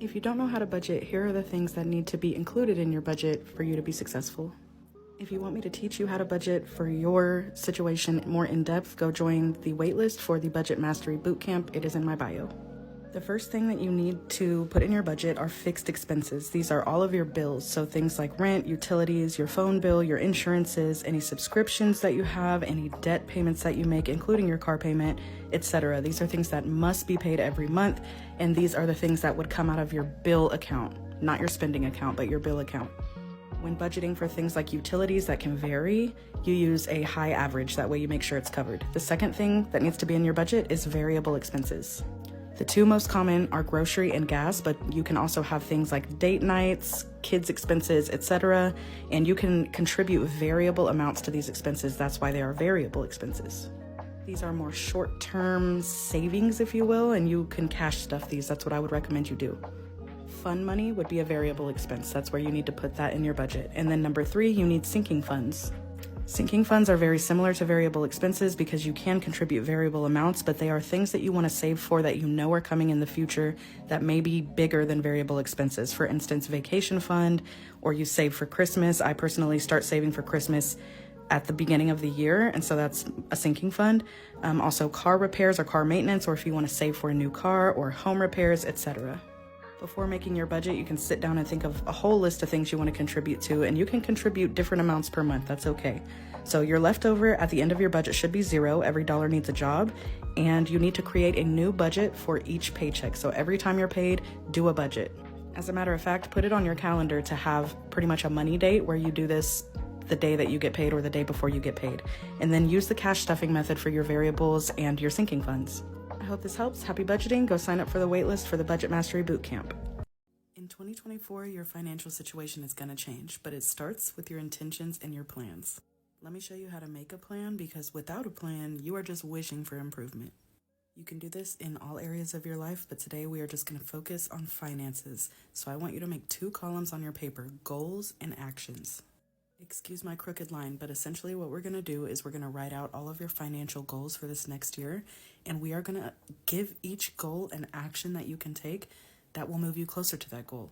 If you don't know how to budget, here are the things that need to be included in your budget for you to be successful. If you want me to teach you how to budget for your situation more in depth, go join the waitlist for the Budget Mastery Bootcamp. It is in my bio. The first thing that you need to put in your budget are fixed expenses. These are all of your bills. So things like rent, utilities, your phone bill, your insurances, any subscriptions that you have, any debt payments that you make, including your car payment, etc. These are things that must be paid every month. And these are the things that would come out of your bill account, not your spending account, but your bill account. When budgeting for things like utilities that can vary, you use a high average. That way you make sure it's covered. The second thing that needs to be in your budget is variable expenses. The two most common are grocery and gas, but you can also have things like date nights, kids' expenses, etc. And you can contribute variable amounts to these expenses. That's why they are variable expenses. These are more short-term savings, if you will, and you can cash stuff these. That's what I would recommend you do. Fun money would be a variable expense. That's where you need to put that in your budget. And then number 3, you need sinking funds. Sinking funds are very similar to variable expenses because you can contribute variable amounts, but they are things that you want to save for that you know are coming in the future that may be bigger than variable expenses. For instance, vacation fund, or you save for Christmas. I personally start saving for Christmas at the beginning of the year, and so that's a sinking fund. Also car repairs or car maintenance, or if you want to save for a new car or home repairs, etc. Before making your budget, you can sit down and think of a whole list of things you want to contribute to, and you can contribute different amounts per month. That's okay. So your leftover at the end of your budget should be 0. Every dollar needs a job, and you need to create a new budget for each paycheck. So every time you're paid, do a budget. As a matter of fact, put it on your calendar to have pretty much a money date where you do this the day that you get paid or the day before you get paid. And then use the cash stuffing method for your variables and your sinking funds. I hope this helps. Happy budgeting. Go sign up for the waitlist for the Budget Mastery Bootcamp. In 2024, your financial situation is going to change, but it starts with your intentions and your plans. Let me show you how to make a plan, because without a plan, you are just wishing for improvement. You can do this in all areas of your life, but today we are just going to focus on finances. So I want you to make 2 columns on your paper, goals and actions. Excuse my crooked line, but essentially what we're going to do is we're going to write out all of your financial goals for this next year, and we are going to give each goal an action that you can take that will move you closer to that goal.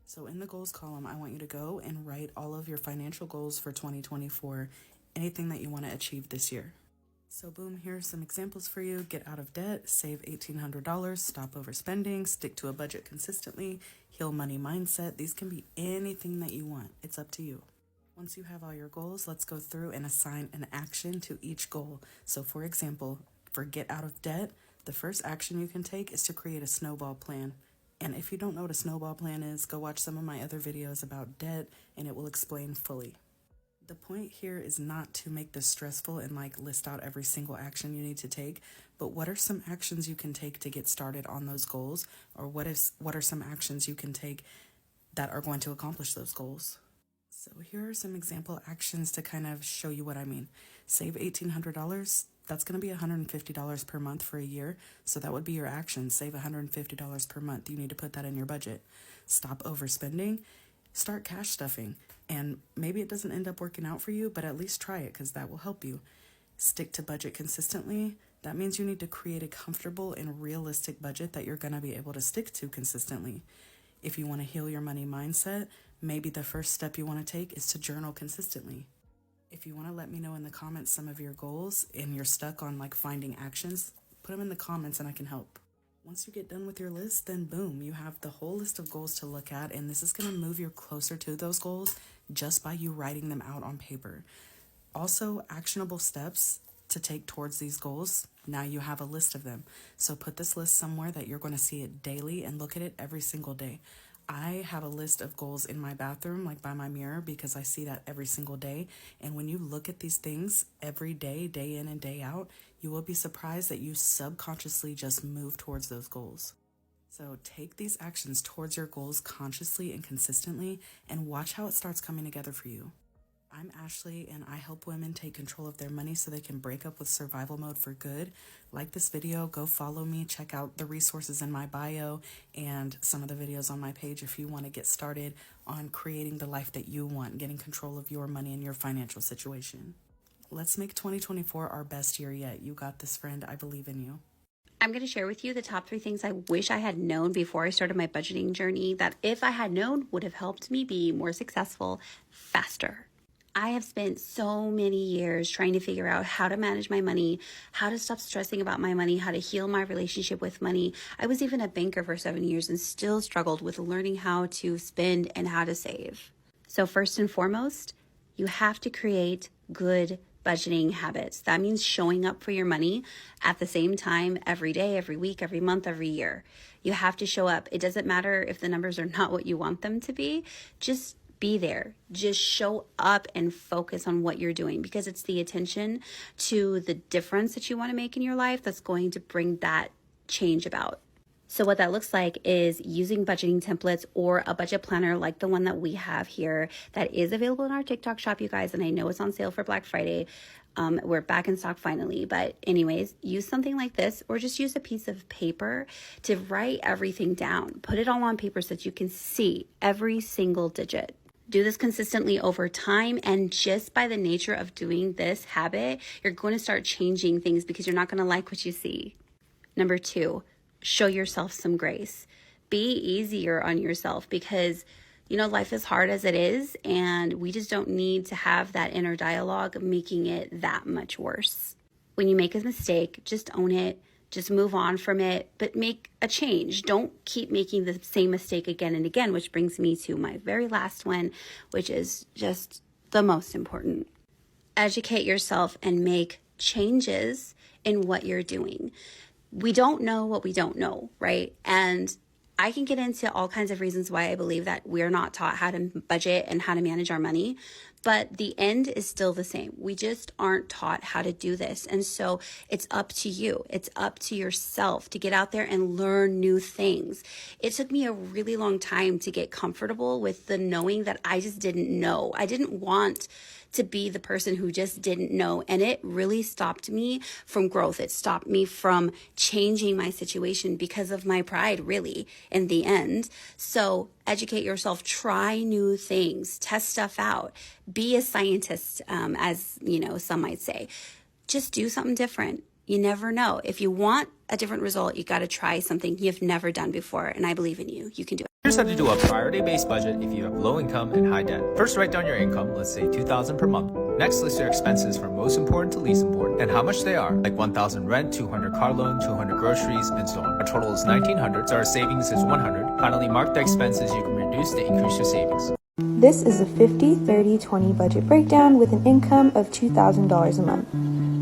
So in the goals column, I want you to go and write all of your financial goals for 2024, anything that you want to achieve this year. So boom, here are some examples for you. Get out of debt, save $1,800, stop overspending, stick to a budget consistently, heal money mindset. These can be anything that you want. It's up to you. Once you have all your goals, let's go through and assign an action to each goal. So for example, for get out of debt, the first action you can take is to create a snowball plan. And if you don't know what a snowball plan is, go watch some of my other videos about debt and it will explain fully. The point here is not to make this stressful and list out every single action you need to take, but what are some actions you can take to get started on those goals? Or what are some actions you can take that are going to accomplish those goals? So here are some example actions to kind of show you what I mean. Save $1,800. That's going to be $150 per month for a year. So that would be your action. Save $150 per month. You need to put that in your budget. Stop overspending. Start cash stuffing. And maybe it doesn't end up working out for you, but at least try it because that will help you. Stick to budget consistently. That means you need to create a comfortable and realistic budget that you're going to be able to stick to consistently. If you want to heal your money mindset, maybe the first step you want to take is to journal consistently. If you want to let me know in the comments some of your goals and you're stuck on finding actions, put them in the comments and I can help. Once you get done with your list, then boom, you have the whole list of goals to look at, and this is going to move you closer to those goals just by you writing them out on paper. Also, actionable steps to take towards these goals. Now you have a list of them. So put this list somewhere that you're going to see it daily and look at it every single day. I have a list of goals in my bathroom, by my mirror, because I see that every single day. And when you look at these things every day, day in and day out, you will be surprised that you subconsciously just move towards those goals. So take these actions towards your goals consciously and consistently and watch how it starts coming together for you. I'm Ashley, and I help women take control of their money so they can break up with survival mode for good. Like this video, go follow me, check out the resources in my bio and some of the videos on my page if you want to get started on creating the life that you want, getting control of your money and your financial situation. Let's make 2024 our best year yet. You got this, friend. I believe in you. I'm going to share with you the top 3 things I wish I had known before I started my budgeting journey that if I had known would have helped me be more successful faster. I have spent so many years trying to figure out how to manage my money, how to stop stressing about my money, how to heal my relationship with money. I was even a banker for 7 years and still struggled with learning how to spend and how to save. So first and foremost, you have to create good budgeting habits. That means showing up for your money at the same time every day, every week, every month, every year. You have to show up. It doesn't matter if the numbers are not what you want them to be. Just be there. Just show up and focus on what you're doing, because it's the attention to the difference that you want to make in your life that's going to bring that change about. So what that looks like is using budgeting templates or a budget planner like the one that we have here that is available in our TikTok shop, you guys. And I know it's on sale for Black Friday. We're back in stock finally. But anyways, use something like this, or just use a piece of paper to write everything down. Put it all on paper so that you can see every single digit. Do this consistently over time, and just by the nature of doing this habit, you're going to start changing things because you're not going to like what you see. Number 2, show yourself some grace. Be easier on yourself, because life is hard as it is, and we just don't need to have that inner dialogue making it that much worse. When you make a mistake, just own it. Just move on from it, but make a change. Don't keep making the same mistake again and again, which brings me to my very last one, which is just the most important. Educate yourself and make changes in what you're doing. We don't know what we don't know, right? And I can get into all kinds of reasons why I believe that we're not taught how to budget and how to manage our money, but the end is still the same. We just aren't taught how to do this. And so it's up to you. It's up to yourself to get out there and learn new things. It took me a really long time to get comfortable with the knowing that I just didn't know. I didn't want to be the person who just didn't know. And it really stopped me from growth. It stopped me from changing my situation because of my pride, really, in the end. So educate yourself, try new things, test stuff out, be a scientist, as some might say. Just do something different. You never know. If you want a different result, you got to try something you've never done before. And I believe in you. You can do it. Here's how to do a priority-based budget if you have low income and high debt. First, write down your income, let's say $2,000 per month. Next, list your expenses from most important to least important and how much they are, like $1,000 rent, $200 car loan, $200 groceries, and so on. Our total is $1,900, so our savings is $100. Finally, mark the expenses you can reduce to increase your savings. This is a 50-30-20 budget breakdown with an income of $2,000 a month.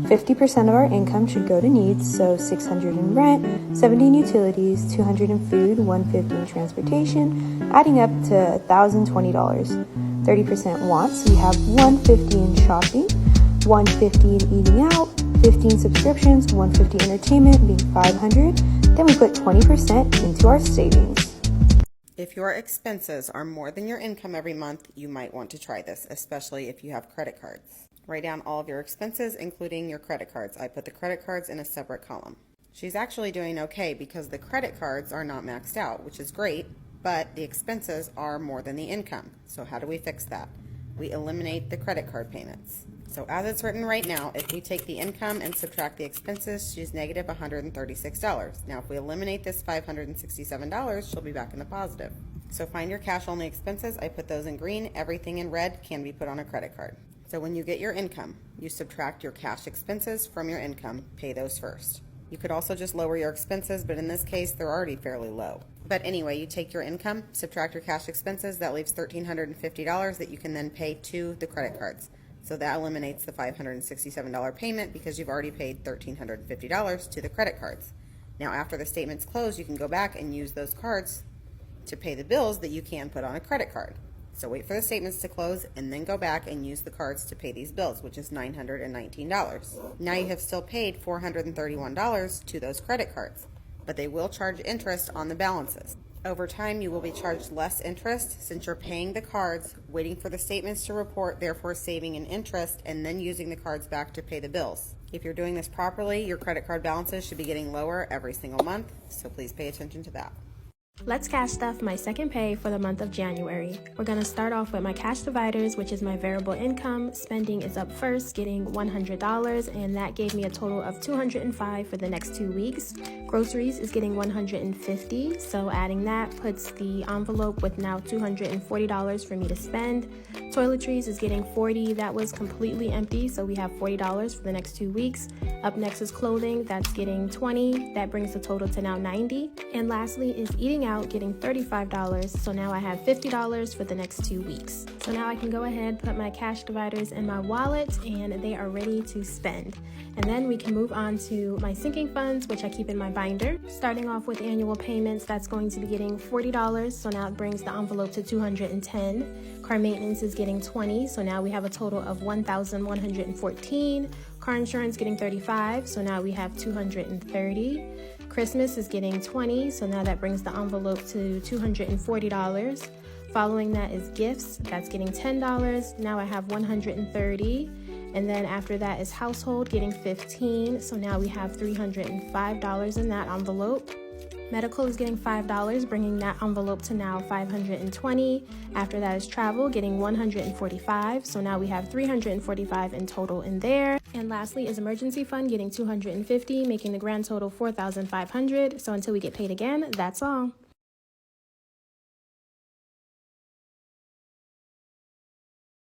50% of our income should go to needs, so $600 in rent, $70 in utilities, $200 in food, $150 in transportation, adding up to $1,020. 30% wants, we have $150 in shopping, $150 in eating out, 15 subscriptions, $150 entertainment being $500. Then we put 20% into our savings. If your expenses are more than your income every month, you might want to try this, especially if you have credit cards. Write down all of your expenses, including your credit cards. I put the credit cards in a separate column. She's actually doing okay because the credit cards are not maxed out, which is great, but the expenses are more than the income. So how do we fix that? We eliminate the credit card payments. So as it's written right now, if we take the income and subtract the expenses, she's negative $136. Now, if we eliminate this $567, she'll be back in the positive. So find your cash-only expenses. I put those in green. Everything in red can be put on a credit card. So when you get your income, you subtract your cash expenses from your income, pay those first. You could also just lower your expenses, but in this case, they're already fairly low. But anyway, you take your income, subtract your cash expenses, that leaves $1,350 that you can then pay to the credit cards. So that eliminates the $567 payment because you've already paid $1,350 to the credit cards. Now, after the statement's closed, you can go back and use those cards to pay the bills that you can put on a credit card. So wait for the statements to close and then go back and use the cards to pay these bills, which is $919. Now you have still paid $431 to those credit cards, but they will charge interest on the balances. Over time, you will be charged less interest since you're paying the cards, waiting for the statements to report, therefore saving in interest, and then using the cards back to pay the bills. If you're doing this properly, your credit card balances should be getting lower every single month, so please pay attention to that. Let's cash stuff my second pay for the month of January. We're going to start off with my cash dividers, which is my variable income. Spending is up first, getting $100, and that gave me a total of $205 for the next 2 weeks. Groceries is getting $150, so adding that puts the envelope with now $240 for me to spend. Toiletries is getting $40. That was completely empty, so we have $40 for the next 2 weeks. Up next is clothing. That's getting $20. That brings the total to now $90. And lastly is eating out, getting $35. So now I have $50 for the next 2 weeks. So now I can go ahead, put my cash dividers in my wallet, and they are ready to spend. And then we can move on to my sinking funds, which I keep in my binder. Starting off with annual payments, that's going to be getting $40. So now it brings the envelope to $210. Car maintenance is getting $20. So now we have a total of $1,114. Car insurance getting $35. So now we have $230. Christmas is getting $20. So now that brings the envelope to $240. Following that is gifts. That's getting $10. Now I have $130. And then after that is household getting $15. So now we have $305 in that envelope. Medical is getting $5, bringing that envelope to now $520. After that is travel, getting $145. So now we have $345 in total in there. And lastly is emergency fund, getting $250, making the grand total $4,500. So until we get paid again, that's all.